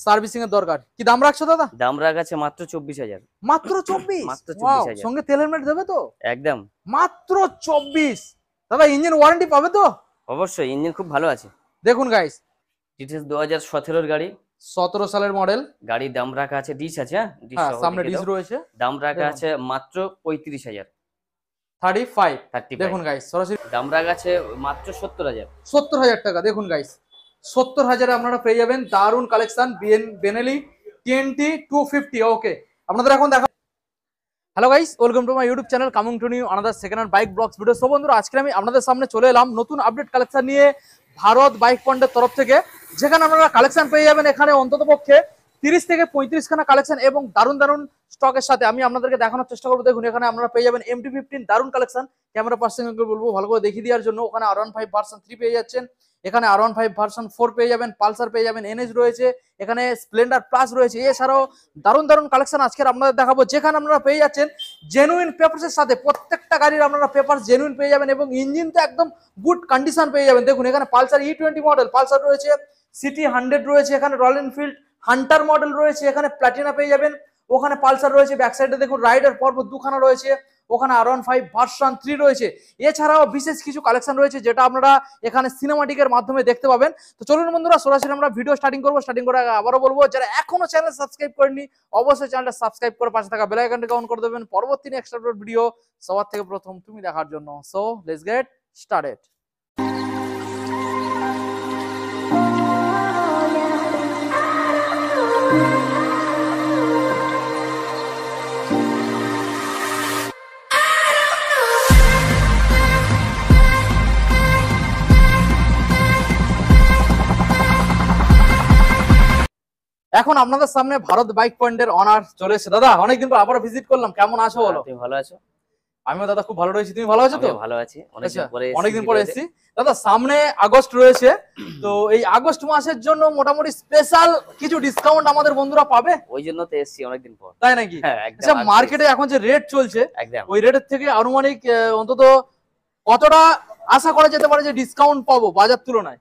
Servicing এর দরকার। কি দাম রাখছো দাদা? দাম রাখা আছে মাত্র 24,000। মাত্র 24? মাত্র ওয়াও, 24,000 সঙ্গে তেল হেলমেট দেবে তো? একদম মাত্র 24। দাদা ইঞ্জিন ওয়ারেন্টি পাবে তো? অবশ্যই, ইঞ্জিন খুব ভালো আছে। দেখুন গাইস, টিটিএস 2017 এর গাড়ি, 17 সালের মডেল। গাড়ির দাম রাখা আছে, ডিস আছে, হ্যাঁ ডিস হ্যাঁ, সহ সামনে লিখে ডিস দাও। রয়েছে। দাম রাখা দেখুন। আছে মাত্র 35,000। 35। 35 দেখুন গাইস, সরাসরি দাম রাখা আছে মাত্র 70,000। 70,000 টাকা। দেখুন গাইস, 70,000 আপনারা পেয়ে যাবেন দারুন কালেকশন বেনেলি TNT 250। ওকে, আপনাদের এখন দেখা। Hello guys, welcome to my YouTube channel coming to new another second hand bike blogs video. So বন্ধুরা, আজকে আমি আপনাদের সামনে চলে এলাম নতুন আপডেট কালেকশন নিয়ে ভারত বাইক পয়েন্টের তরফ থেকে, যেখানে আপনারা কালেকশন পেয়ে যাবেন এখানে অন্তত পক্ষে 30 থেকে 35 খানা কালেকশন এবং দারুন দারুন স্টকের সাথে আমি আপনাদেরকে দেখানোর চেষ্টা করবো। দেখুন, এখানে আপনারা পেয়ে যাবেন MT-15 দারুন কালেকশন। ক্যামেরা পার্সনকে বলবো ভালো করে দেখিয়ে দেওয়ার জন্য। ওখানে R15 ভার্সন 3 পেয়ে যাচ্ছেন, এখানে R15 ভার্সন 4 পেয়ে যাবেন, পালসার পেয়ে যাবেন, NS রয়েছে, এখানে স্প্লেন্ডার প্লাস রয়েছে। এছাড়াও দারুন দারুন কালেকশন আজকে আপনাদের দেখাবো, যেখানে আপনারা পেয়ে যাচ্ছেন জেনুইন পেপারসের সাথে। প্রত্যেকটা গাড়ির আপনারা পেপার জেনুইন পেয়ে যাবেন এবং ইঞ্জিন তো একদম গুড কন্ডিশন পেয়ে যাবেন। দেখুন, এখানে পালসার E20 মডেল পালসার রয়েছে, সিটি 100 রয়েছে, এখানে রয়্যাল এনফিল্ড হান্টার মডেল রয়েছে, এখানে প্লাটিনা পেয়ে যাবেন, ওখানে পালসার রয়েছে, ব্যাক সাইডে দেখুন রাইডার পর্বত দুখানা রয়েছে, ওখানে R15 ভার্সন 3 রয়েছে। এছাড়াও বিশেষ কিছু কালেকশন রয়েছে যেটা আপনারা এখানে সিনেমাটিকের মাধ্যমে দেখতে পাবেন। তো চলুন বন্ধুরা, সরাসরি আমরা ভিডিও স্টার্টিং করবো। স্টার্টিং করে আবারও বলবো, যারা এখনো চ্যানেল সাবস্ক্রাইব করেননি অবশ্যই চ্যানেলটা সাবস্ক্রাইব করে পাশে থাকা বেল আইকনটা অন করে দেবেন পরবর্তী নেক্সট আপলোড ভিডিও সবার থেকে প্রথম তুমি দেখার জন্য। So let's get started. এখন আপনাদের সামনে ভারত বাইক পয়েন্টের অনার চলে এসেছে। দাদা অনেকদিন পর আবার ভিজিট করলাম, কেমন আছো বলো? তুমি ভালো আছো? আমিও দাদা খুব ভালো রয়েছি, তুমি ভালো আছো তো? ভালো আছি, অনেকদিন পরে এসেছি। দাদা সামনে আগস্ট রয়েছে, তো এই আগস্ট মাসের জন্য মোটামুটি স্পেশাল কিছু ডিসকাউন্ট আমাদের বন্ধুরা পাবে, ওই জন্য তো এসেছি অনেকদিন পর। তাই নাকি? আচ্ছা, মার্কেটে এখন যে রেট চলছে ওই রেটের থেকে আনুমানিক অন্তত কতটা আশা করা যেতে পারে যে ডিসকাউন্ট পাবো বাজার তুলনায়?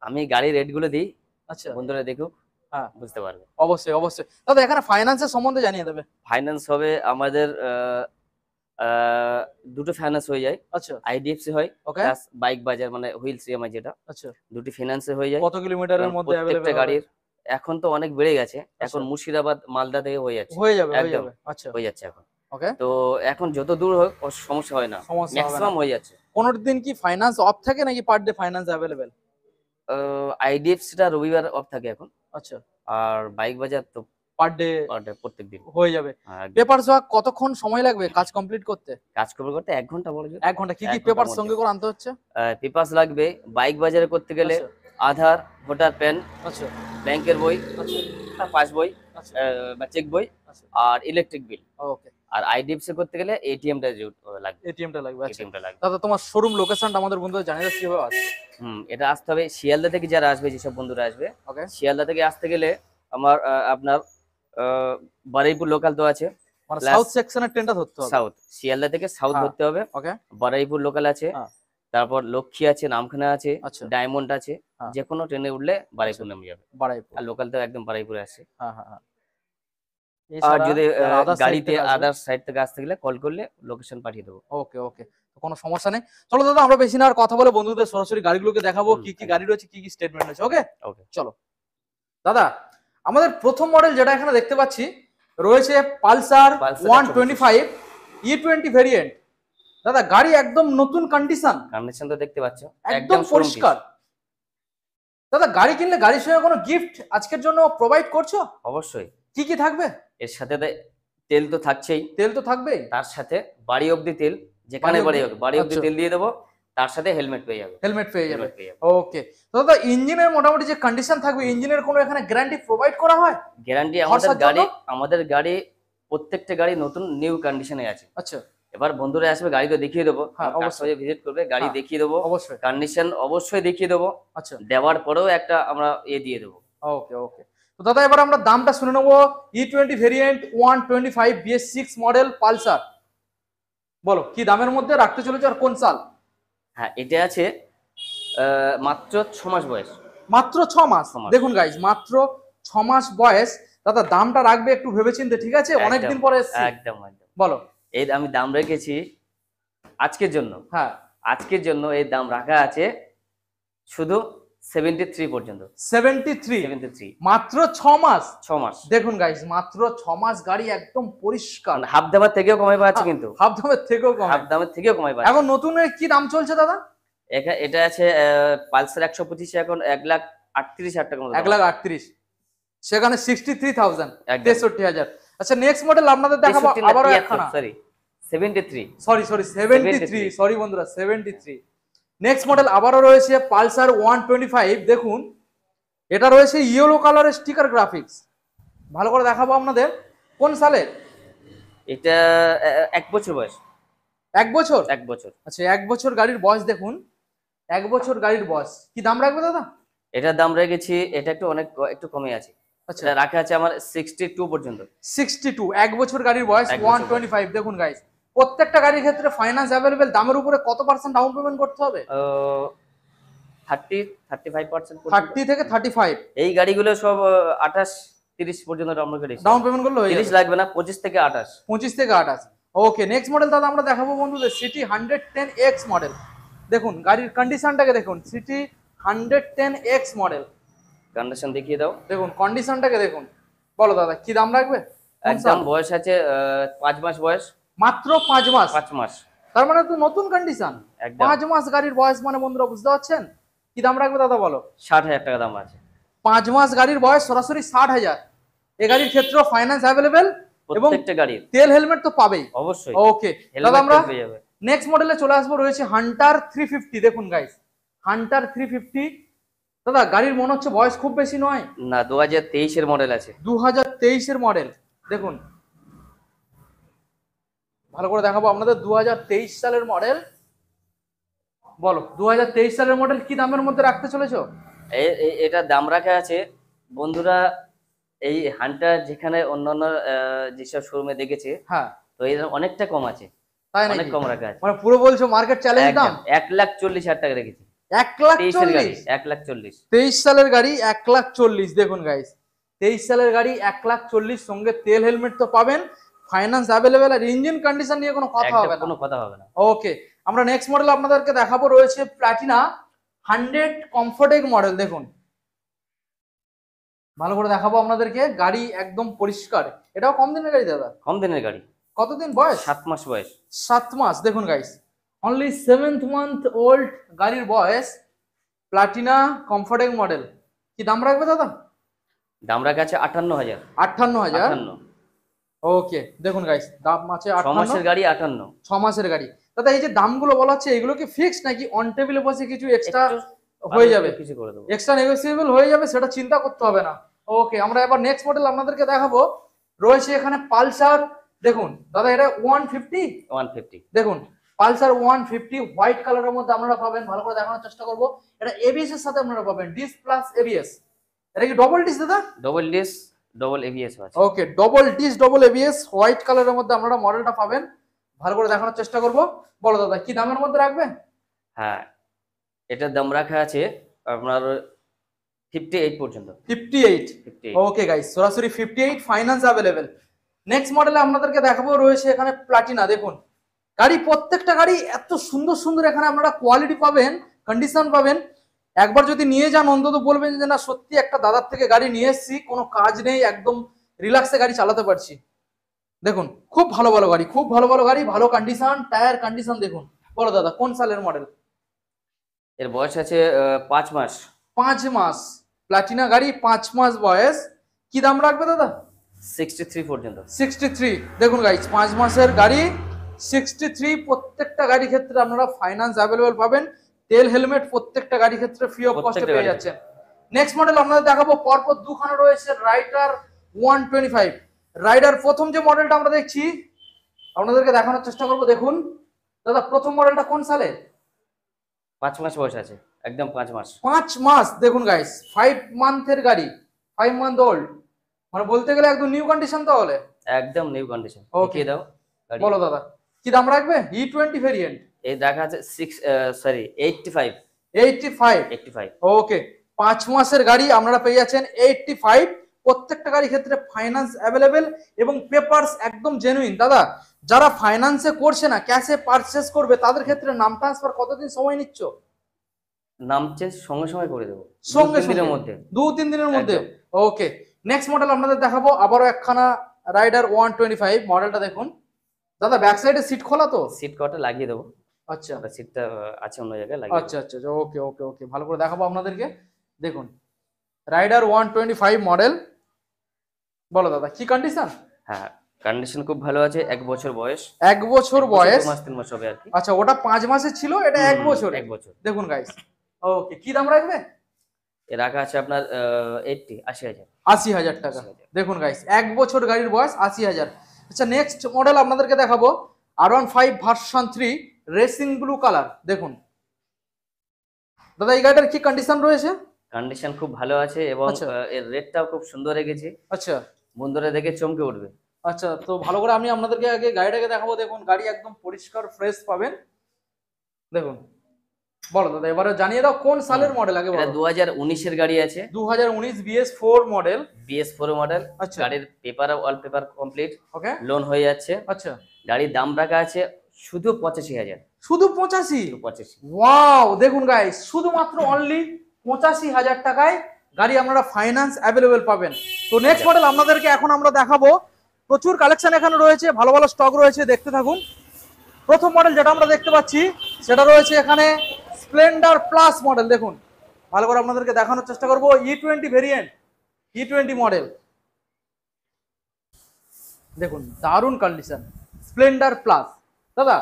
আমি গাড়ির রেট গুলো দিই, আচ্ছা বন্ধুরা দেখুক, হ্যাঁ বুঝতে পারবে। অবশ্যই অবশ্যই। দাদা এখানে ফাইন্যান্সের সম্বন্ধে জানিয়ে দেবে। ফাইন্যান্স হবে আমাদের দুটো ফাইন্যান্স হয়ে যায়। আচ্ছা, IDFC হয় প্লাস বাইক বাজার মানে হুইলস EMI যেটা। আচ্ছা, দুটি ফাইন্যান্সে হয়ে যায়। কত কিলোমিটারের মধ্যে প্রত্যেকটা গাড়ির এখন তো অনেক বেড়ে গেছে, এখন মুর্শিদাবাদ মালদা থেকে হয়ে যাচ্ছে, হয়ে যাবে একদম আচ্ছা হয়ে যাচ্ছে এখন। ওকে, তো এখন যত দূর হোক সমস্যা হয় না, ম্যাক্সিমাম হয়ে যাচ্ছে। 15 দিন কি ফাইন্যান্স অফ থাকে নাকি per day finance available? IDFC টা রবিবার অফ থাকে এখন। আচ্ছা, আর বাইক বাজার তো পার ডে প্রত্যেক দিন হয়ে যাবে। পেপারস ওয়ার্ক কতক্ষণ সময় লাগবে কাজ কমপ্লিট করতে? কাজ করতে 1 ঘন্টা বলে। 1 ঘন্টা। কি কি পেপার সঙ্গে করে আনতে হচ্ছে? পেপারস লাগবে বাইক বাজারে করতে গেলে আধার, ভোটার প্যান, আচ্ছা, ব্যাংকের বই, আচ্ছা পাস বই, আচ্ছা বা চেক বই, আর ইলেকট্রিক বিল। ওকে। আর IDFC করতে গেলে ATM টা লাগবে। ATM টা লাগবে। আচ্ছা দাদা, তোমার শোরুম লোকেশনটা আমাদের বন্ধুদের জানিয়ে দাও কিভাবে আসবে? এটা আসতে হবে শিয়ালদা থেকে, যারা আসবে যেসব বন্ধুরা আসবে। ওকে, শিয়ালদা থেকে আসতে গেলে আমার আপনার বারুইপুর লোকাল তো আছে, মানে সাউথ সেকশনের ট্রেনটা ধরতে হবে। সাউথ শিয়ালদা থেকে সাউথ ধরতে হবে। ওকে, বারুইপুর লোকাল আছে, তারপর লক্ষ্মী আছে, নামখানা আছে, ডায়মন্ড আছে। যে কোনো ট্রেনে উঠলে বারুইপুর নেমে যাবে। বারুইপুর আর লোকাল তো একদম বারুইপুরে আসে। হ্যাঁ হ্যাঁ হ্যাঁ। আর যদি গাড়িতে আদার সাইড থেকে আসতে গেলে কল করলে লোকেশন পাঠিয়ে দেবো। ওকে ওকে, কোনো সমস্যা নেই। চলো দাদা, আমরা বেশি না আর কথা বলে বন্ধুদের সরাসরি গাড়িগুলোকে দেখাবো, কি কি গাড়ি রয়েছে, কি কি স্টেটমেন্ট রয়েছে। ওকে ওকে, চলো। দাদা আমাদের প্রথম মডেল যেটা এখানে দেখতে পাচ্ছি রয়েছে পালসার 125 E20 ভেরিয়েন্ট। দাদা গাড়ি একদম নতুন কন্ডিশন তো দেখতে পাচ্ছ, একদম পরিষ্কার। দাদা গাড়ি কিনলে গাড়ির সঙ্গে কোনো গিফট আজকের জন্য প্রোভাইড করছো? অবশ্যই। কি কি থাকবে এর সাথে? তেল তো থাকছেই, তেল তো থাকবেই, তার সাথে বাড়ি অবধি তেল, যেখানে বাড়ি হোক বাড়ি অবধি তেল দিয়ে দেবো। তার সাথে হেলমেট পেয়ে যাবে। হেলমেট পেয়ে যাবে। ওকে। তো দাদা ইঞ্জিনের মোটামুটি যে কন্ডিশন থাকবে, ইঞ্জিনের কোনো এখানে গ্যারান্টি প্রোভাইড করা হয়? গ্যারান্টি আমাদের গাড়ি প্রত্যেকটা গাড়ি নতুন নিউ কন্ডিশনে আছে। আচ্ছা, এবার বন্ধুরা আসবে, গাড়ি তো দেখিয়ে দেবো, অবশ্যই ভিজিট করবে, গাড়ি দেখিয়ে দেবো, অবশ্যই কন্ডিশন অবশ্যই দেখিয়ে দেবো। আচ্ছা, দেওয়ার পরেও একটা আমরা দিয়ে দেবো। ওকে ওকে। তো দাদা এবার আমরা দামটা শুনে নেবো। E20 variant 125 BS6 model Pulsar, বলো কি দামের মধ্যে রাখতে চলেছে আর কোন সাল? হ্যাঁ, এটা আছে মাত্র 6 মাস বয়স। মাত্র 6 মাস। দেখুন গাইজ, মাত্র 6 মাস বয়স, দাদা দামটা রাখবে একটু ভেবেচিন্তে, ঠিক আছে? অনেকদিন পরে এসেছি। একদম একদম বলো। এই আমি দাম রেখেছি আজকের জন্য। হ্যাঁ, আজকের জন্য এই দাম রাখা আছে শুধু 73 পর্যন্ত। 73 মাত্র 6 মাস। 6 মাস দেখুন গাইস, মাত্র 6 মাস গাড়ি একদম পরিষ্কার, হাফ দামের থেকেও কমে পাচ্ছে, কিন্তু হাফ দামের থেকেও কম, হাফ দামের থেকেও কমে পাচ্ছে। এখন নতুন কি দাম চলছে দাদা? এটা আছে পালসার 125 এখন 1,38,000 টাকার মতো। 1,38,000, সেখানে 63,000, একদম। 63,000। আচ্ছা, নেক্সট মডেল আপনাদের দেখাবো আবারও একখানা। সরি 73, সরি 73, সরি বন্ধুরা 73। নেক্সট মডেল আবারও রয়েছে পালসার 125। দেখুন, এটা রয়েছে ইয়েলো কালারের স্টিকার গ্রাফিক্স। ভালো করে দেখাবো আপনাদের। কোন সালের? এটা 1 বছর বয়স। 1 বছর? 1 বছর। আচ্ছা, 1 বছর গাড়ির বয়স। দেখুন, 1 বছর গাড়ির বয়স। কি দাম রাখবে দাদা? এটার দাম রেখেছি, এটা একটু কমে আছে। আচ্ছা, এটা রাখা আছে আমার 62 পর্যন্ত। 62, 1 বছর গাড়ির বয়স, 125। দেখুন গাইস, প্রত্যেকটা গাড়ির ক্ষেত্রে ফাইন্যান্স অ্যাভেলেবেল। দামের উপরে কত পার্সেন্ট ডাউন পেমেন্ট করতে হবে? 35%। 30 থেকে 35। এই গাড়িগুলো সব 28-30 পর্যন্ত ডাউন পেমেন্ট করলে হয়ে যাবে। 30 লাগবে না, 25 থেকে 28। 25 থেকে 28। ওকে, নেক্সট মডেল দাদা আমরা দেখাবো বন্ধুদের সিটি 110X মডেল। দেখুন গাড়ির কন্ডিশনটাকে দেখুন, সিটি 110X মডেল। কন্ডিশন দেখিয়ে দাও। দেখুন কন্ডিশনটাকে দেখুন। বলো দাদা, কি দাম রাখবে? একদম বয়স আছে 5 মাস বয়স। মাত্র 5 মাস? 5 মাস, তার মানে তো নতুন কন্ডিশন। 5 মাস গাড়ির বয়স মানে বন্ধুরা বুঝতে পারছেন। কি দাম রাখবে দাদা বলো? 60,000 টাকা দাম আছে। 5 মাস গাড়ির বয়স, সরাসরি 60,000। এই গাড়ির ক্ষেত্রে ফাইন্যান্স অ্যাভেলেবেল এবং প্রত্যেকটা গাড়ির তেল হেলমেট তো পাবেই অবশ্যই। ওকে দাদা, আমরা নেক্সট মডেলে চলে আসবো, রয়েছে হান্টার 350। দেখুন গাইস, হান্টার 350। দাদা গাড়ির মনে হচ্ছে বয়স খুব বেশি নয়। না, 2023 এর মডেল আছে। 2023 এর মডেল। দেখুন ভালো করে দেখাবো আপনাদের, 2023 সালের মডেল। বলো 2023 সালের মডেল কি দামের মধ্যে রাখতে চলেছো? এটা দাম রাখা আছে বন্ধুরা। এই হান্টার যেখানে অন্যান্য যেসব শোরুমে দেখেছে, হ্যাঁ, তো এর অনেকটা কম আছে। তাই অনেক নাকি? কম রাখা আছে, মানে পুরো বলছো মার্কেট চ্যালেঞ্জ দাম। 1,40,000 টাকা রেখেছি। 1,40,000? 1,40,000 23 সালের গাড়ি 1,40,000। দেখুন গাইস, 23 সালের গাড়ি 1,40,000, সঙ্গে তেল হেলমেট তো পাবেন, ফাইন্যান্স অ্যাভেলেবেল, আর ইঞ্জিন কন্ডিশন নিয়ে কোনো কথা হবে না। কোনো কথা হবে না। ওকে, আমরা নেক্সট মডেল আপনাদেরকে দেখাবো, রয়েছে প্লাটিনা 100 কমফোর্টেক মডেল। দেখুন ভালো করে দেখাবো আপনাদেরকে, গাড়ি একদম পরিষ্কার। এটাও কম দিনের গাড়ি দাদা? কম দিনের গাড়ি। কতদিন বয়স? 7 মাস বয়স। 7 মাস। দেখুন guys, only 7th month old গাড়ির বয়স, প্লাটিনা কমফোর্টেক মডেল। কি দাম রাখবে দাদা? দাম রাখা আছে 58,000। 58,000? ওকে, দেখুন গাইস, দাম আছে 6 মাসের গাড়ি 58। 6 মাসের গাড়ি। দাদা এই যে দামগুলো বলা হচ্ছে, এগুলো কি ফিক্সড নাকি অন টেবিলে বসে কিছু এক্সট্রা হয়ে যাবে? কিছু করে দেবো, এক্সট্রা নেগোসিয়েবল হয়ে যাবে, সেটা চিন্তা করতে হবে না। ওকে, আমরা এবার নেক্সট মডেল আপনাদেরকে দেখাবো, রয়েছে এখানে পালসার। দেখুন দাদা, এটা 150। দেখুন পালসার 150 হোয়াইট কালারের মধ্যে আপনারা পাবেন। ভালো করে দেখানোর চেষ্টা করব। এটা এবিএস এর সাথে আপনারা পাবেন, ডিস প্লাস এবিএস। এটা কি ডবল ডিস দাদা? ডবল ডিস, ডবল এবিএস আছে। Okay, double disc double ABS white কালারের মধ্যে আপনারা মডেলটা পাবেন। ভালো করে দেখানোর চেষ্টা করব। বলো দাদা, কি দামের মধ্যে রাখবে? হ্যাঁ, এটার দাম রাখা আছে আপনার 58 পর্যন্ত। 58? ওকে গাইস, সরাসরি 58, ফাইন্যান্স অ্যাভেলেবেল। নেক্সট মডেলে আপনাদেরকে দেখাবো, রয়েছে এখানে প্লাটিনা। দেখুন গাড়ি, প্রত্যেকটা গাড়ি এত সুন্দর সুন্দর, এখানে আপনারা কোয়ালিটি পাবেন, কন্ডিশন পাবেন। একবার যদি নিয়ে যান, অন্তত বলবেন যে না সত্যি একটা দাদার থেকে গাড়ি নিয়ে এসেছি, কোনো কাজ নেই, একদম রিল্যাক্সে গাড়ি চালাতে পারছি। দেখুন খুব ভালো ভালো গাড়ি, খুব ভালো ভালো গাড়ি, ভালো কন্ডিশন, টায়ার কন্ডিশন দেখুন। বলো দাদা, কোন সালের মডেল? এর বয়স আছে 5 মাস। 5 মাস প্লাটিনা গাড়ি, 5 মাস বয়স। কি দাম রাখবে দাদা? 63 পর্যন্ত। 63। দেখুন গাইস, 5 মাসের গাড়ি 63। প্রত্যেকটা গাড়ি ক্ষেত্রে আপনারা ফাইন্যান্স অ্যাভেলেবল পাবেন, তেল হেলমেট প্রত্যেকটা গাড়ি ক্ষেত্রে ফ্রি অফ কস্টে পেয়ে যাচ্ছেন। নেক্সট মডেল আপনাদের দেখাবো, পরপর দুখানা রয়েছে রাইডার 125। রাইডার প্রথম যে মডেলটা আমরা দেখছি, আপনাদেরকে দেখানোর চেষ্টা করব। দেখুন দাদা, প্রথম মডেলটা কোন সালে? 5 মাস বয়স আছে, একদম 5 মাস। 5 মাস। দেখুন গাইস, 5 মান্থের গাড়ি, 5 মান্থ ওল্ড, মানে বলতে গেলে একদম নিউ কন্ডিশন। তাহলে একদম নিউ কন্ডিশন। ওকে দাও। বলো দাদা, কি দাম রাখবে? E20 variant. এই দেখা আছে 85। ওকে, 5 মাসের গাড়ি আপনারা পেয়ে যাচ্ছেন 85। প্রত্যেকটা গাড়ির ক্ষেত্রে ফাইন্যান্স অ্যাভেলেবেল এবং পেপারস একদম জেনুইন। দাদা যারা ফাইন্যান্সে করছে না, ক্যাশে পারচেস করবে, তাদের ক্ষেত্রে নাম ট্রান্সফার কতদিন সময় নিচ্ছ? নাম চেঞ্জ সঙ্গে সঙ্গে করে দেবো, সঙ্গে দিনের মধ্যে, 2-3 দিনের মধ্যে। ওকে, নেক্সট মডেল আপনাদের দেখাবো আবারও একখানা রাইডার 125 মডেলটা দেখুন। দাদা ব্যাক সাইডে সিট খোলা তো? সিট কভারটা লাগিয়ে দেবো। আচ্ছা, সিটটা আছে অন্য জায়গায় লাগিয়ে। আচ্ছা আচ্ছা, ওকে ওকে ওকে, ভালো করে দেখাবো আপনাদেরকে। দেখুন রাইডার 125 মডেল। বলো দাদা কি কন্ডিশন? হ্যাঁ, কন্ডিশন খুব ভালো আছে, 1 বছর বয়স। 1 বছর বয়স, 2 মাস 3 মাস হবে আর কি। আচ্ছা, ওটা 5 মাসের ছিল, এটা 1 বছর। 1 বছর। দেখুন গাইস, ওকে, কি দাম রাখবে? এর রাখা আছে আপনার 80,000। 80,000 টাকা। দেখুন গাইস, 1 বছর গাড়ির বয়স, 80,000। আচ্ছা, নেক্সট মডেল আপনাদেরকে দেখাবো R15 version 3 racing blue colour. দেখুন দাদা এই গাড়িটার কি কন্ডিশন রয়েছে? কন্ডিশন খুব ভালো আছে এবং এর রেটটাও খুব সুন্দর রেখেছি। আচ্ছা, বন্ধুরা দেখে চমকে উঠবে। আচ্ছা, তো ভালো করে আমি আপনাদেরকে আগে গাড়িটাকে দেখাবো। দেখুন গাড়ি একদম পরিষ্কার ফ্রেশ পাবেন। দেখুন, বলো দাদা এবারে জানিয়ে দাও কোন সালের মডেল আগে বলো। 2019 এর গাড়ি আছে, 2019 BS4 মডেল। BS4 model. আচ্ছা, গাড়ির পেপার অল পেপার কমপ্লিট, ওকে, লোন হয়ে যাচ্ছে। আচ্ছা, গাড়ির দাম রাখা আছে শুধু 85,000। শুধু 85? 85। ওয়াও, দেখুন গাইস, শুধুমাত্র অনলি 85,000 টাকায় গাড়ি আপনারা ফাইন্যান্স অ্যাভেলেবেল পাবেন। তো নেক্সট মডেল আপনাদেরকে এখন আমরা দেখাবো। প্রচুর কালেকশন এখানে রয়েছে, ভালো ভালো স্টক রয়েছে, দেখতে থাকুন। প্রথম মডেল যেটা আমরা দেখতে পাচ্ছি সেটা রয়েছে এখানে স্প্লেন্ডার প্লাস মডেল। দেখুন ভালো করে আপনাদেরকে দেখানোর চেষ্টা করবো। E20 variant, E20 model. দেখুন দারুণ কন্ডিশন, স্প্লেন্ডার প্লাস। দাদা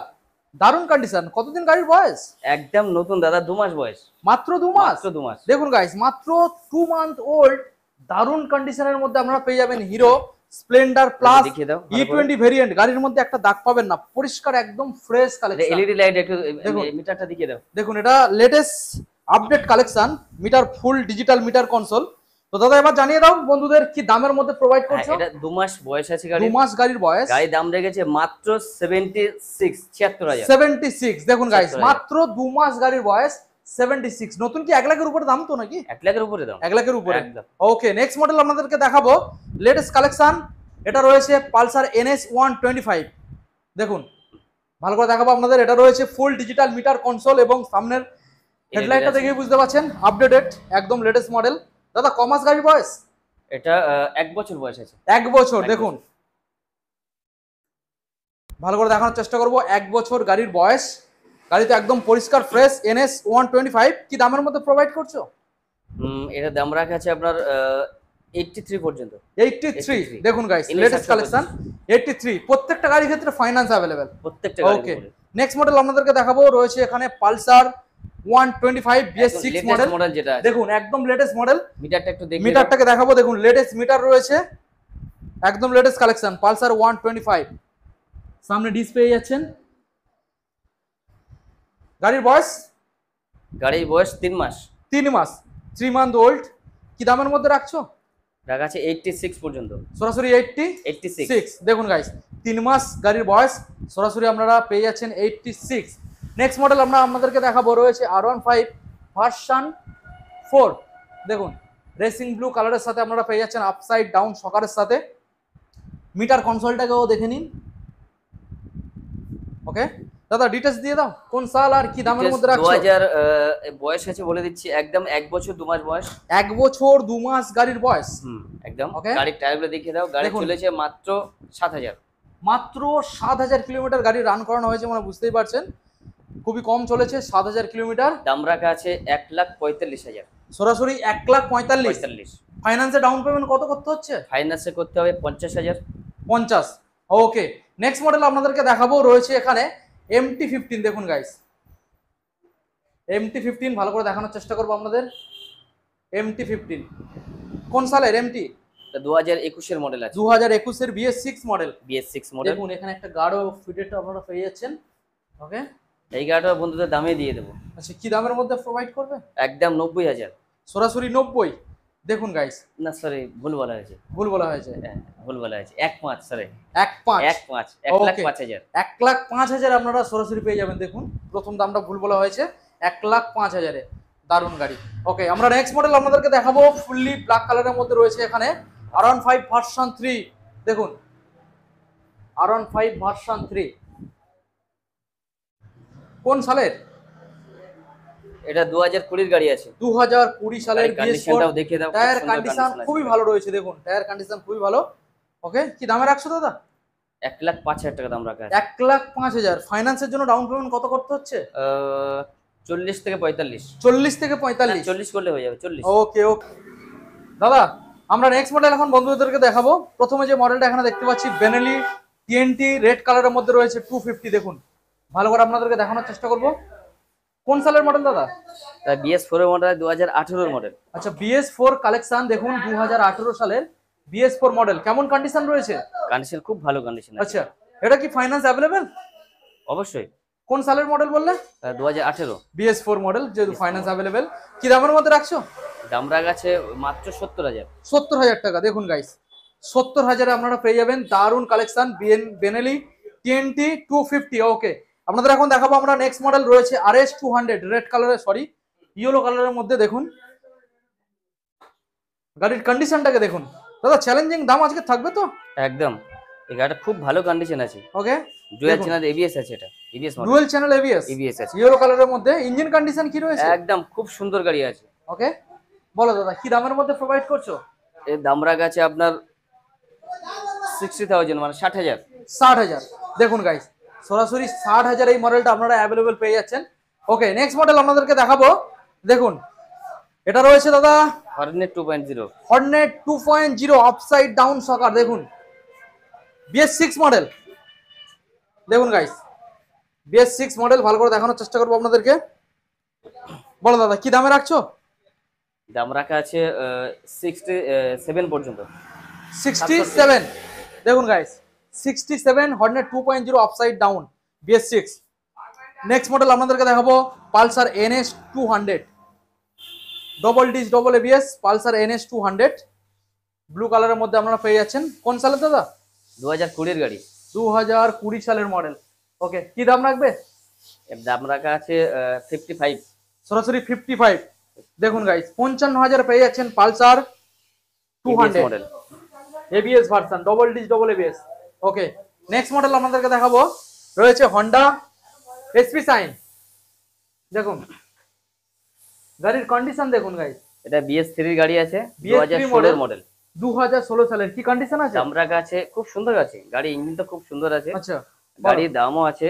দারুণ কন্ডিশন, কতদিন গাড়ির বয়স? একদম নতুন দাদা, 2 মাস বয়স, মাত্র 2 মাস। মাত্র 2 মাস। দেখুন গাইস, মাত্র 2 মান্থ ওল্ড, দারুণ কন্ডিশনের মধ্যে আপনারা পেয়ে যাবেন hero Splendor plus E20 variant. গাড়ির মধ্যে একটা দাগ পাবেন না, পরিষ্কার একদম ফ্রেশ কালেকশন। এলইডি লাইট একটু মিটারটা দেখিয়ে দাও। দেখুন এটা latest update collection, meter full digital meter console. তো দাদা এবার জানিয়ে দাও বন্ধুদের কি দামের মধ্যে প্রোভাইড করছো? এটা 2 মাস বয়স আছে গাড়ি, 2 মাস গাড়ির বয়স। গাড়ির দাম রেখেছে মাত্র 76,000। 76 দেখুন গাইস, মাত্র 2 মাস গাড়ির বয়স, 76। নতুন কি 1 লাখের উপরে দাম তো নাকি? 1 লাখের উপরে দাম, 1 লাখের উপরে। ওকে, নেক্সট মডেল আপনাদেরকে দেখাবো লেটেস্ট কালেকশন। এটা রয়েছে পালসার NS 125। দেখুন ভালো করে দেখাবো আপনাদের। এটা রয়েছে ফুল ডিজিটাল মিটার কনসোল এবং সামনের হেডলাইটটা দেখে বুঝতে পারছেন আপডেটেড, একদম লেটেস্ট মডেল। দাদা ক মাস গাড়ির বয়স? এটা 1 বছর বয়স আছে। 1 বছর। দেখুন ভালো করে দেখানোর চেষ্টা করব। 1 বছর গাড়ির বয়স, গাড়িতে একদম পরিষ্কার ফ্রেশ। NS 125 কি দামের মধ্যে প্রোভাইড করছো? এটা দাম রাখা আছে আপনার 83 পর্যন্ত। 83। দেখুন গাইস লেটেস্ট কালেকশন 83। প্রত্যেকটা গাড়ির ক্ষেত্রে ফাইন্যান্স अवेलेबल, প্রত্যেকটা গাড়ি। ওকে, নেক্সট মডেল আপনাদেরকে দেখাবো। রয়েছে এখানে পালসার 125 BS6 মডেল যেটা দেখুন একদম লেটেস্ট মডেল। মিটারটা একটু দেখুন, মিটারটাকে দেখাবো। দেখুন লেটেস্ট মিটার রয়েছে, একদম লেটেস্ট কালেকশন পালসার 125। সামনে ডিসপ্লে যাচ্ছেন। গাড়ির বয়স? গাড়ির বয়স 3 মাস। 3 মাস, 3 মান্থ ওল্ড। কি দামের মধ্যে রাখছো? রাখা আছে 86 পর্যন্ত, সরাসরি 86। দেখুন গাইস 3 মাস গাড়ির বয়স, সরাসরি আপনারা পেয়ে যাচ্ছেন 86। নেক্সট মডেল আমরা আপনাদেরকে দেখাবো। রয়েছে R15 ভার্সন 4। দেখুন রেসিং ব্লু কালারের সাথে আপনারা পেয়ে যাচ্ছেন আপসাইড ডাউন শকারের সাথে। মিটার কনসোলটাকেও দেখে নিন। ওকে দাদা ডিটেইলস দিয়ে দাও, কোন সাল আর কি দামের মধ্যে রাখছো? 2000 বয়স আছে বলে দিচ্ছি, একদম 1 বছর 2 মাস বয়স। 1 বছর 2 মাস গাড়ির বয়স, একদম। গাড়ির টায়ারগুলো দেখিয়ে দাও। গাড়ি চলেছে মাত্র 7000। মাত্র 7000 কিলোমিটার গাড়ি রান করানো হয়েছে, মানে বুঝতেই পারছেন খুবই কম চলেছে। 7000 কিলোমিটার। দাম রাখা আছে 1,45,000। সরাসরি 1,45,000। ফাইন্যান্সে ডাউন পেমেন্ট কত করতে হচ্ছে? ফাইন্যান্সে করতে হবে 50,000। 50। ওকে, নেক্সট মডেল আপনাদেরকে দেখাবো। রয়েছে এখানে MT15। দেখুন গাইস MT15 ভালো করে দেখানোর চেষ্টা করবো আপনাদের। MT15 কোন সালের MT? 2021 এর মডেল আছে। 2021 এর BS6 মডেল। BS6 model. দেখুন এখানে একটা গাড়ো ফিটেড আপনারা পেয়ে যাচ্ছেন। ওকে, এই গাড়িটা বন্ধুদের দামে দিয়ে দেবো। আচ্ছা, কি দামের মধ্যে প্রোভাইড করবে? একদম 90,000। সরাসরি 90। দেখুন গাইস, না সরি, ভুল বলা হয়েছে। ভুল বলা হয়েছে। 1,5 সরি, 1,5 1,05,000। 1,05,000 আপনারা সরাসরি পেয়ে যাবেন। দেখুন প্রথম দামটা ভুল বলা হয়েছে, 1,05,000-এ দারুণ গাড়ি। ওকে, আমরা নেক্সট মডেল আপনাদেরকে দেখাবো। ফুললি ব্ল্যাক কালারের মধ্যে রয়েছে এখানে R15 ভার্সন 3 দেখুন, R15 ভার্সন 3 কোন সালের? এটা 2020 গাড়ি আছে। 2020 সালের BS4। দেখিয়ে দাও, টায়ার কন্ডিশন খুবই ভালো রয়েছে, দেখুন টায়ার কন্ডিশন খুবই ভালো। ওকে, কি দামে রাখছো দাদা? 1,05,000 টাকা দাম রাখা আছে। 1,05,000। ফাইন্যান্সের জন্য ডাউন পেমেন্ট কত করতে হচ্ছে? 40 থেকে 45। 40 থেকে 45? 40 করলে হয়ে যাবে, 40। ওকে ওকে দাদা, আমরা নেক্সট মডেল এখন বন্ধুদেরকে দেখাবো। প্রথমে যে মডেলটা এখানে দেখতে পাচ্ছি বেনেলি TNT রেড কালারের মধ্যে রয়েছে 250। দেখুন ভালো করে আপনাদেরকে দেখানোর চেষ্টা করব। কোন সালের মডেল দাদা? BS4 এর মডেল, 2018 এর মডেল। আচ্ছা, BS4 কালেকশন দেখুন, 2018 সালের BS4 মডেল। কেমন কন্ডিশন রয়েছে? কন্ডিশন খুব ভালো কন্ডিশন আছে। আচ্ছা, এটা কি ফাইন্যান্স अवेलेबल? অবশ্যই। কোন সালের মডেল বললে? 2018 BS4 মডেল, যেহেতু ফাইন্যান্স अवेलेबल। কি দামের মধ্যে রাখছো? দাম রাখা আছে মাত্র 70,000। 70,000 টাকা। দেখুন গাইস, 70,000 আপনারা পেয়ে যাবেন দারুন কালেকশন বেনেলি TNT 250। ওকে, আপনাদের এখন দেখাবো আমরা নেক্সট মডেল রয়েছে RS 200 রেড কালারের, সরি ইয়েলো কালারের মধ্যে। দেখুন গাড়ির কন্ডিশনটাকে দেখুন দাদা, চ্যালেঞ্জিং দাম আজকে থাকবে তো? একদম, এই গাড়িটা খুব ভালো কন্ডিশন আছে। ওকে, ডুয়াল চ্যানেল ABS আছে, এটা ABS model. Dual channel ABS আছে, ইয়েলো কালারের মধ্যে। ইঞ্জিন কন্ডিশন কি রয়েছে? একদম খুব সুন্দর গাড়ি আছে। ওকে, বলো দাদা কি দামের মধ্যে প্রোভাইড করছো? এর দাম রাখা আছে আপনার 60,000, মানে 60,000। 60,000। দেখুন গাইস, সরাসরি 60,000 এই মডেলটা আপনারা অ্যাভেলেবেল পেয়ে যাচ্ছেন। ওকে, নেক্সট মডেল আপনাদেরকে দেখাবো। দেখুন এটা রয়েছে দাদা হর্নেট 2.0। হর্নেট 2.0 আপসাইড ডাউন সকার। দেখুন BS6 মডেল। দেখুন গাইস, BS6 মডেল ভালো করে দেখানোর চেষ্টা করবো আপনাদেরকে। বলো দাদা কি দামে রাখছো? দাম রাখা আছে 67 পর্যন্ত। 67। দেখুন guys, 67 Hornet 2.0 upside down BS6। Next model আপনাদেরকে দেখাবো Pulsar NS 200 double disc double ABS Pulsar NS 200 blue কালারের মধ্যে আপনারা পেয়ে যাচ্ছেন। কোন সালের দাদা? 2020 এর গাড়ি। 2020 সালের মডেল। ওকে, কি দাম রাখবে? এর দাম রাখা আছে 55। সরাসরি 55। দেখুন গাইস, 55,000 পেয়ে যাচ্ছেন Pulsar 200 model, ABS version, double disc double ABS। ওকে, নেক্সট মডেল আপনাদেরকে দেখাবো রয়েছে হন্ডা SP সাইন। দেখুন গাড়ির কন্ডিশন দেখুন গাইস, এটা BS3 গাড়ি আছে, BS3 2016 মডেল। 2016 সালের। কি কন্ডিশন আছে? দাম রাখা আছে খুব সুন্দর আছে, গাড়ি ইঞ্জিন তো খুব সুন্দর আছে। আচ্ছা, গাড়ির দামও আছে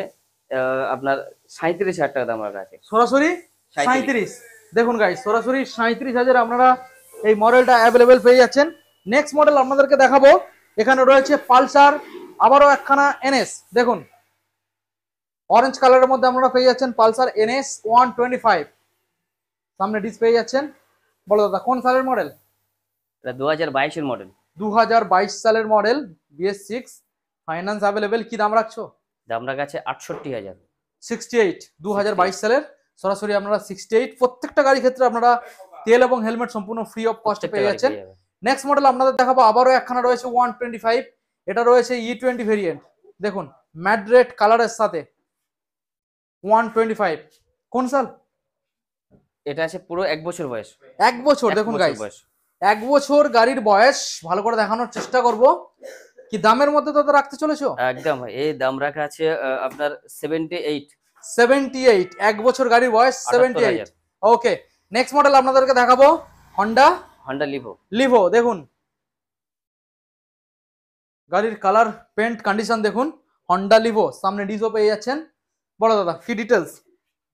আপনার 37,000 টাকা দাম রাখা আছে। সরাসরি 37। দেখুন গাইস, সরাসরি 37,000 আপনারা এই মডেলটা অ্যাভেলেবেল পেয়ে যাচ্ছেন। নেক্সট মডেল আপনাদেরকে দেখাবো, এখানে রয়েছে পালসার আবারও একখানা NS। দেখুন অরেঞ্জ কালারের মধ্যে আপনারা পেয়ে যাচ্ছেন পালসার NS 125। সামনে ডিস পেয়ে যাচ্ছেন। বলো দাদা কোন সালের মডেল? এটা 2022 এর মডেল। 2022 সালের মডেল BS6। Finance available. কি দাম রাখছো? দাম রাখা আছে 68,000। 68। 2022 সালের সরাসরি আপনারা 68। প্রত্যেকটা গাড়ির ক্ষেত্রে আপনারা তেল এবং হেলমেট সম্পূর্ণ ফ্রি অফ কস্ট পেয়ে যাচ্ছেন। নেক্সট মডেল আপনাদের দেখাবো, আবারও একখানা রয়েছে 125। এটা রয়েছে E20 ভেরিয়েন্ট। দেখুন ম্যাট রেড কালারের সাথে 125। কোন সাল? এটা আছে পুরো 1 বছর বয়স। 1 বছর। দেখুন গাইস, 1 বছর গাড়ির বয়স ভালো করে দেখানোর চেষ্টা করব। কি দামের মধ্যে দাদা রাখতে চলেছো? একদম, এই দাম রাখা আছে আপনার 78। 78। 1 বছর গাড়ির বয়স, 78। ওকে, নেক্সট মডেল আপনাদেরকে দেখাবো হন্ডা লিভো। দেখুন গাড়ির কালার পেন্ট কন্ডিশন দেখুন, হন্ডা লিভো। সামনে ডিসও পেয়ে যাচ্ছেন। বলো দাদা কি ডিটেলস?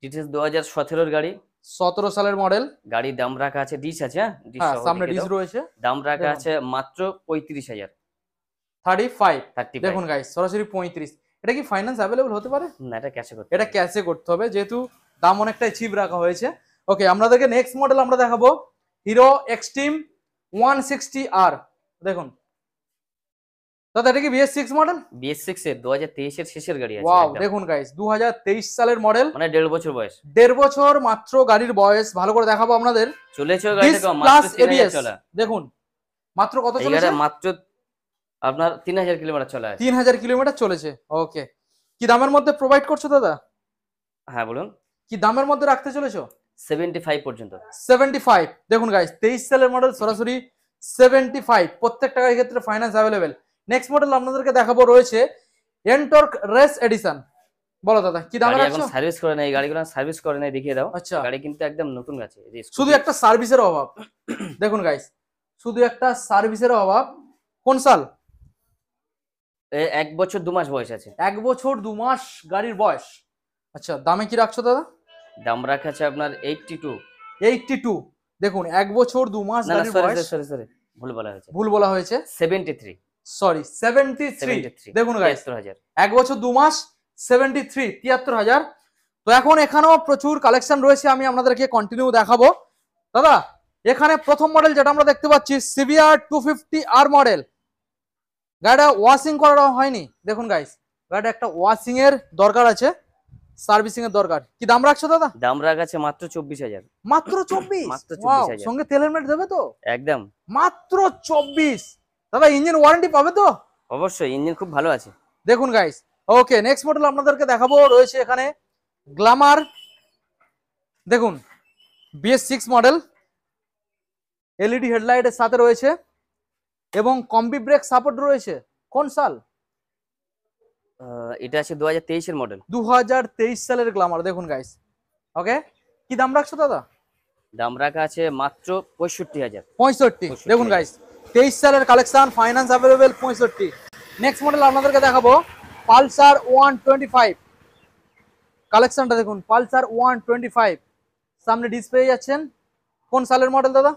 2017 এর গাড়ি, 17 সালের মডেল। গাড়ির দাম রাখা আছে, ডিস আছে, হ্যাঁ সামনে ডিস রয়েছে। দাম রাখা আছে মাত্র 35,000। 35। দেখুন গাইস, সরাসরি 35। এটা কি ফাইন্যান্স অ্যাভেলেবল হতে পারে? না, এটা ক্যাশে করতে, এটা ক্যাশে করতে হবে, যেহেতু দাম অনেকটাই চিপ রাখা হয়েছে। ওকে, আপনাদেরকে নেক্সট মডেল আমরা দেখাবো হিরো এক্সট্রিম 160R। দেখুন দাদা এটা কি BS6 মডেল? BS6 এর 2023 এর শেষের গাড়ি আছে। ওয়াও, দেখুন গাইস 2023 সালের মডেল, মানে 1.5 বছর বয়স। 1.5 বছর মাত্র গাড়ির বয়স। ভালো করে দেখাবো আপনাদের। চলেছে গাড়িটা মাত্র 3000 চলা। দেখুন মাত্র কত চলেছে? মাত্র আপনার 3000 কিলোমিটার চলা আছে। 3000 কিলোমিটার চলেছে। ওকে, কি দামের মধ্যে প্রোভাইড করছো দাদা? হ্যাঁ বলুন, কি দামের মধ্যে রাখতে চলেছো? 75 পর্যন্ত। 75। দেখুন গাইস 23 সালের মডেল, সরাসরি 75, প্রত্যেকটা গাড়ির ক্ষেত্রে ফাইন্যান্স অ্যাভেলেবেল। নেক্সট মডেল আপনাদেরকে দেখাবো রয়েছে এনটর্ক রেস এডিশন। বলো দাদা কি দামে গাড়ি এখন রাখছো? সার্ভিস করে নাই, গাড়িগুলো সার্ভিস করে নাই, দেখিয়ে দাও। আচ্ছা, গাড়ি কিন্তু একদম নতুন আছে, শুধু একটা সার্ভিসের অভাব। দেখুন গাইস, শুধু একটা সার্ভিসের অভাব। কোন সাল? 1 বছর 2 মাস বয়স আছে। 1 বছর 2 মাস গাড়ির বয়স। আচ্ছা, দামে কি রাখছো দাদা? দাম রাখা আছে আপনার 82। 82। দেখুন 1 বছর 2 মাস না না, গাড়ির বয়স। সরি ভুল বলা হয়েছে, ভুল বলা হয়েছে। 73। সরি 73। দেখুন গাইস, 73,000। 1 বছর 2 মাস 73, 73,000। তো এখন এখানেও প্রচুর কালেকশন রয়েছে, আমি আপনাদেরকে কন্টিনিউ দেখাবো। দাদা এখানে প্রথম মডেল যেটা আমরা দেখতে পাচ্ছি সিভিআর 250R মডেল। গাড়িটা ওয়াশিং করা হয়নি। দেখুন গাইস, গাড়িটা একটা ওয়াশিং এর দরকার আছে, সার্ভিসিং এর দরকার। কি দাম রাখছো দাদা? দাম রাখা আছে মাত্র 24,000। মাত্র 24? মাত্র ওয়াও, 24,000। সঙ্গে তেল হেলমেট দেবে তো? একদম। মাত্র 24। দাদা ইঞ্জিন ওয়ারেন্টি পাবে তো? অবশ্যই, ইঞ্জিন খুব ভালো আছে। দেখুন গাইস, ওকে নেক্সট মডেল আপনাদেরকে দেখাবো রয়েছে এখানে গ্ল্যামার। দেখুন BS6 মডেল, এলইডি হেডলাইটের সাথে রয়েছে এবং কম্বি ব্রেক সাপোর্ট রয়েছে। কোন সাল? এটা আছে 2023 এর মডেল। 2023 সালের গ্ল্যামার। দেখুন গাইস, ওকে কি দাম রাখছো দাদা? দাম রাখা আছে মাত্র 65,000। 65। দেখুন গাইস, 23 সালের collection, finance available, 65। Next model আপনাদেরকে দেখাবো পালসার 125। কালেকশনটা দেখুন, পালসার 125, সামনে ডিসপ্লে যাচ্ছেন। কোন সালের মডেল দাদা?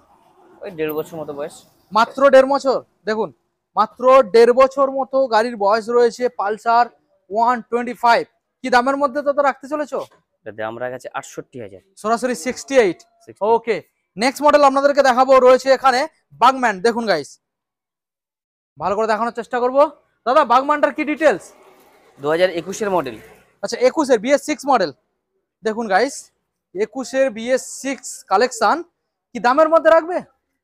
ওই 1.5 বছর মতো বয়স। মাত্র 1.5 বছর। দেখুন মাত্র 1.5 বছর মতো গাড়ির বয়স রয়েছে পালসার 125। কি দামের মধ্যে দাদা রাখতে চলেছো? দাম রাখা আছে 68,000। সরাসরি 68। ওকে নেক্সট মডেল আপনাদেরকে দেখাবো রয়েছে এখানে বাগম্যান। দেখুন গাইস, ভালো করে দেখানোর চেষ্টা করব। দাদা বাগম্যানটার কি ডিটেলস? 2021 এর মডেল। আচ্ছা 21 এর BS6 মডেল। দেখুন গাইস 21 এর BS6 কালেকশন, কি দামের মধ্যে রাখবে?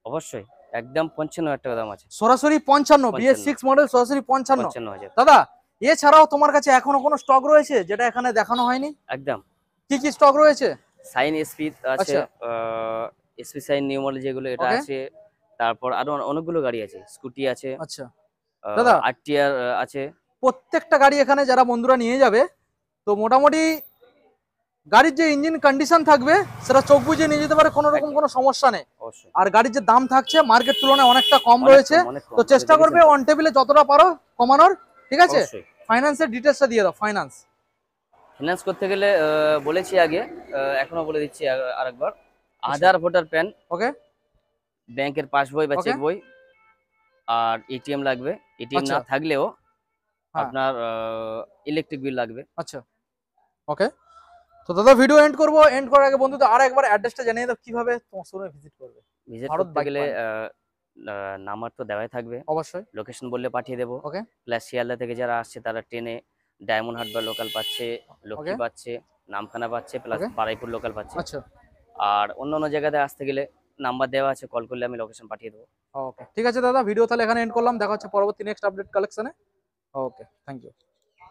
অবশ্যই, একদম 55,000 টাকা দাম আছে। সরাসরি 55। BS6 মডেল সরাসরি 55। 55,000। দাদা এছাড়াও তোমার কাছে এখনো কোনো স্টক রয়েছে যেটা এখানে দেখানো হয়নি? একদম। কি কি স্টক রয়েছে? সাইন এসপি আছে, আচ্ছা, এসপি সাইন নিউ মডেল যেগুলো, এটা ওকে আছে। তারপর আরো অনেকগুলো গাড়ি আছে, স্কুটি আছে, আচ্ছা দাদা আরটিআর আছে। প্রত্যেকটা গাড়ি এখানে যারা বন্ধুরা নিয়ে যাবে, তো মোটামুটি গাড়ির যে ইঞ্জিন কন্ডিশন থাকবে সেটা চোখ বুঝে নিয়ে যেতে পারে, কোনো রকম কোনো সমস্যা নেই। অবশ্যই। আর গাড়ির যে দাম থাকছে মার্কেট তুলনায় অনেকটা কম অনেক রয়েছে, কম, অনেক কম। তো চেষ্টা করবে অন টেবিলে যতটা পারো কমানোর। ঠিক আছে, অবশ্যই। ফাইন্যান্সের ডিটেলসটা দিয়ে দাও। ফাইন্যান্স করতে গেলে বলেছি আগে, এখনো বলে দিচ্ছি আরেকবার। আধার, ভোটার, প্যান, ওকে, ব্যাংকের পাসবই বা Okay. চেক বই, আর এটিএম লাগবে। এটিএম আচ্ছা। না থাকলেও হ্যাঁ। আপনার ইলেকট্রিক বিল লাগবে। আচ্ছা ওকে, তো দাদা ভিডিও এন্ড করবো। এন্ড করার আগে বন্ধুদের আর একবার অ্যাড্রেসটা জানিয়ে দাও কিভাবে তোমার শোরুমে ভিজিট করবে। ভিজিট ভারত করতে বাইক গেলে পয়েন্ট। নাম্বার তো দেওয়াই থাকবে, অবশ্যই। লোকেশন বললে পাঠিয়ে দেবো। ওকে, প্লাস শিয়ালদা থেকে যারা আসছে তারা ট্রেনে ডায়মন্ড হাট বা লোকাল পাচ্ছে, লক্ষ্মী Okay. পাচ্ছে, নামখানা পাচ্ছে, প্লাস Okay. বারাইপুর লোকাল পাচ্ছে। আচ্ছা আর অন্য অন্য জায়গাতে আসতে গেলে নাম্বার দেওয়া আছে, কল করলে আমি লোকেশন পাঠিয়ে দেবো। ওকে, ঠিক আছে দাদা, ভিডিও তাহলে এখানে এন্ড করলাম। দেখা হচ্ছে পরবর্তী নেক্সট আপডেট কালেকশনে। ওকে, থ্যাংক ইউ।